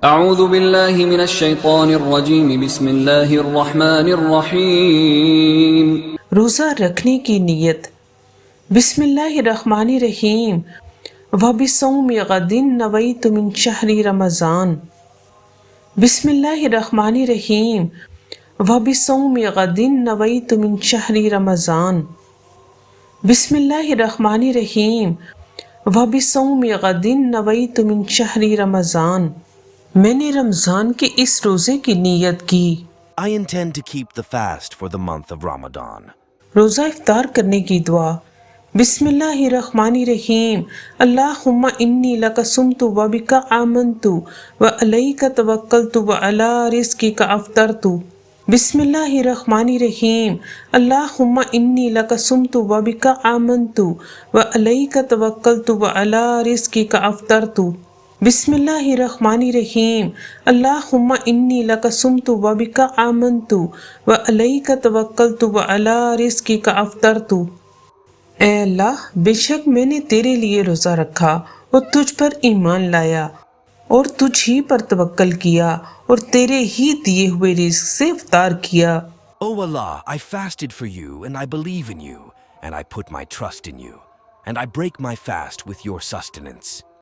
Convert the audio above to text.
اعوذ باللہ من الشیطان الرجیم بسم اللہ الرحمن الرحیم۔ روزہ رکھنے کی نیت۔ بسم اللہ الرحمن الرحیم۔ وَبِصَوْمِ غَدٍ نَوَيْتُ مِنْ شَهْرِ رمضان۔ بسم اللہ الرحمن الرحیم۔ وَبِصَوْمِ غَدٍ نَوَيْتُ مِنْ شَهْرِ رمضان۔ بسم اللہ الرحمن الرحیم۔ وَبِصَوْمِ غَدٍ نَوَيْتُ مِنْ شَهْرِ رمضان۔ میں نے رمضان کے اس روزے کی نیت کی۔ I intend to keep the fast for the month of Ramadan. روزہ افطار کرنے کی دعا۔ بسم اللہ الرحمن الرحیم۔ اللہم انی لک صمت وبک آمنت وعلیک توکلت وعلی رزقک افطرت۔ بسم اللہ الرحمن الرحیم۔ اللہم انی لک صمت وبک آمنت وعلیک توکلت وعلی رزقک افطرت۔ بسم اللہ الرحمن الرحیم۔ اللہم انی لک صمت وبک آمنت وعلیک توکلت وعلی رزقک افطرت۔ اے اللہ، بے شک میں نے تیرے لیے روزہ رکھا اور تجھ پر ایمان لایا اور تجھ ہی پر توکل کیا اور تیرے ہی دیے ہوئے رزق سے افطار کیا۔ O Allah, I fasted for you and I believe in you and I put my trust in you and I break my fast with your sustenance.